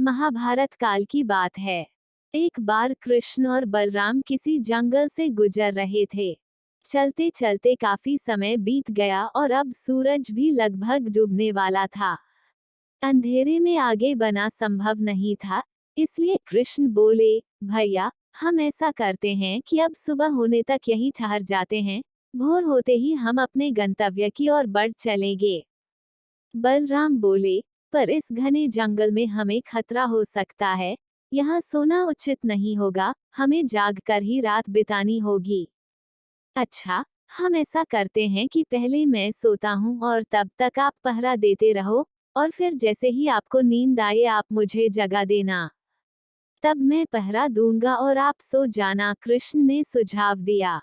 महाभारत काल की बात है। एक बार कृष्ण और बलराम किसी जंगल से गुजर रहे थे। चलते चलते काफी समय बीत गया और अब सूरज भी लगभग डूबने वाला था। अंधेरे में आगे बढ़ना संभव नहीं था, इसलिए कृष्ण बोले, भैया, हम ऐसा करते हैं कि अब सुबह होने तक यहीं ठहर जाते हैं, भोर होते ही हम अपने गंतव्य की ओर बढ़ चलेंगे। बलराम बोले, पर इस घने जंगल में हमें खतरा हो सकता है, यहाँ सोना उचित नहीं होगा, हमें जागकर ही रात बितानी होगी। अच्छा, हम ऐसा करते हैं कि पहले मैं सोता हूँ और तब तक आप पहरा देते रहो, और फिर जैसे ही आपको नींद आए आप मुझे जगा देना। तब मैं पहरा दूंगा और आप सो जाना, कृष्ण ने सुझाव दिया।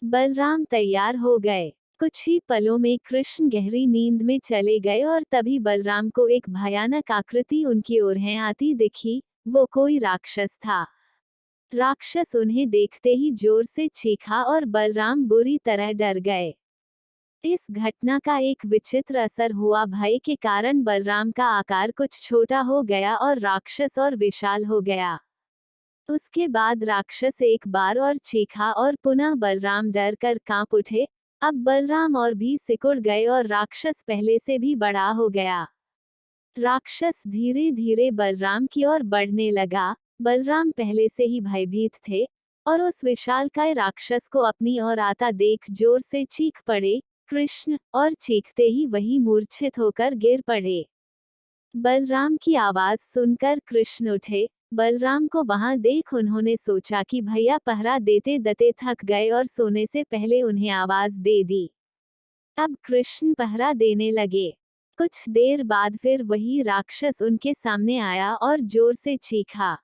बलराम तैयार हो गए। कुछ ही पलों में कृष्ण गहरी नींद में चले गए और तभी बलराम को एक भयानक आकृति उनकी ओर है आती दिखी। वो कोई राक्षस था। राक्षस उन्हें देखते ही जोर से चीखा और बलराम बुरी तरह डर गए। इस घटना का एक विचित्र असर हुआ। भय के कारण बलराम का आकार कुछ छोटा हो गया और राक्षस और विशाल हो गया। उसके बाद राक्षस एक बार और चीखा और पुनः बलराम डर कर कांप उठे। अब बलराम और भी सिकुड़ गए और राक्षस पहले से भी बड़ा हो गया। राक्षस धीरे धीरे बलराम की ओर बढ़ने लगा। बलराम पहले से ही भयभीत थे और उस विशालकाय राक्षस को अपनी ओर आता देख जोर से चीख पड़े, कृष्ण, और चीखते ही वही मूर्छित होकर गिर पड़े। बलराम की आवाज सुनकर कृष्ण उठे। बलराम को वहां देख उन्होंने सोचा कि भैया पहरा देते देते थक गए और सोने से पहले उन्हें आवाज दे दी। अब कृष्ण पहरा देने लगे। कुछ देर बाद फिर वही राक्षस उनके सामने आया और जोर से चीखा।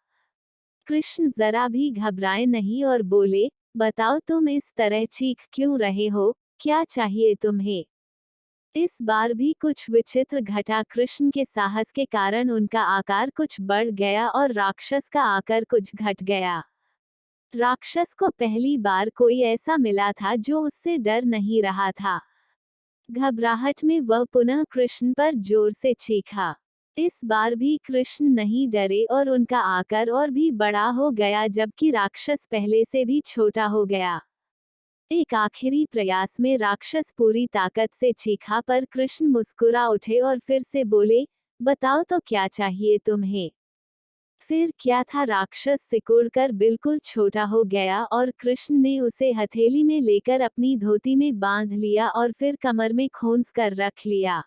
कृष्ण जरा भी घबराए नहीं और बोले, बताओ तुम इस तरह चीख क्यों रहे हो, क्या चाहिए तुम्हें? इस बार भी कुछ विचित्र घटा। कृष्ण के साहस के कारण उनका आकार कुछ बढ़ गया और राक्षस का आकार कुछ घट गया। राक्षस को पहली बार कोई ऐसा मिला था जो उससे डर नहीं रहा था। घबराहट में वह पुनः कृष्ण पर जोर से चीखा। इस बार भी कृष्ण नहीं डरे और उनका आकार और भी बड़ा हो गया, जबकि राक्षस पहले से भी छोटा हो गया। एक आखिरी प्रयास में राक्षस पूरी ताकत से चीखा, पर कृष्ण मुस्कुरा उठे और फिर से बोले, बताओ तो क्या चाहिए तुम्हें? फिर क्या था, राक्षस सिकुड़कर बिल्कुल छोटा हो गया और कृष्ण ने उसे हथेली में लेकर अपनी धोती में बांध लिया और फिर कमर में खोंस कर रख लिया।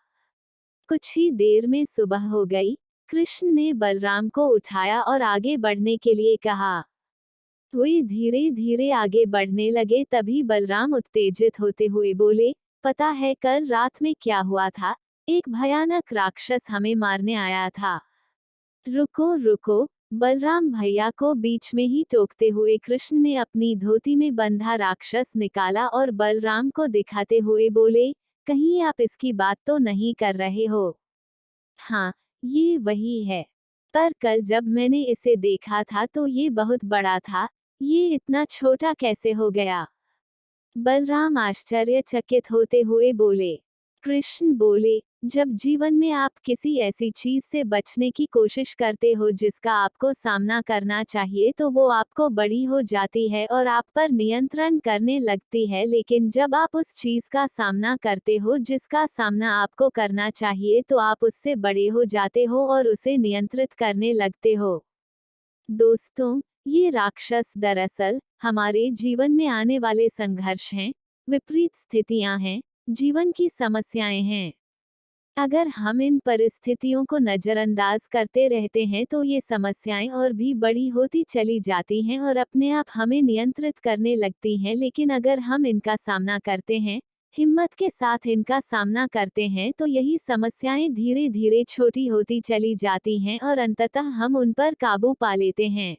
कुछ ही देर में सुबह हो गई। कृष्ण ने बलराम को उठाया और आगे बढ़ने के लिए कहा। वे धीरे धीरे आगे बढ़ने लगे। तभी बलराम उत्तेजित होते हुए बोले, पता है कल रात में क्या हुआ था? एक भयानक राक्षस हमें मारने आया था। रुको रुको, बलराम भैया को बीच में ही टोकते हुए कृष्ण ने अपनी धोती में बंधा राक्षस निकाला और बलराम को दिखाते हुए बोले, कहीं आप इसकी बात तो नहीं कर रहे हो? हाँ, ये वही है। पर कल जब मैंने इसे देखा था तो ये बहुत बड़ा था, ये इतना छोटा कैसे हो गया? बलराम आश्चर्यचकित होते हुए बोले। कृष्ण बोले, जब जीवन में आप किसी ऐसी चीज से बचने की कोशिश करते हो जिसका आपको सामना करना चाहिए तो वो आपको बड़ी हो जाती है और आप पर नियंत्रण करने लगती है, लेकिन जब आप उस चीज का सामना करते हो जिसका सामना आपको करना चाहिए तो आप उससे बड़े हो जाते हो और उसे नियंत्रित करने लगते हो। दोस्तों, ये राक्षस दरअसल हमारे जीवन में आने वाले संघर्ष हैं, विपरीत स्थितियां हैं, जीवन की समस्याएं हैं। अगर हम इन परिस्थितियों को नजरअंदाज करते रहते हैं तो ये समस्याएं और भी बड़ी होती चली जाती हैं और अपने आप हमें नियंत्रित करने लगती हैं, लेकिन अगर हम इनका सामना करते हैं, हिम्मत के साथ इनका सामना करते हैं, तो यही समस्याएं धीरे धीरे छोटी होती चली जाती हैं और अंततः हम उन पर काबू पा लेते हैं।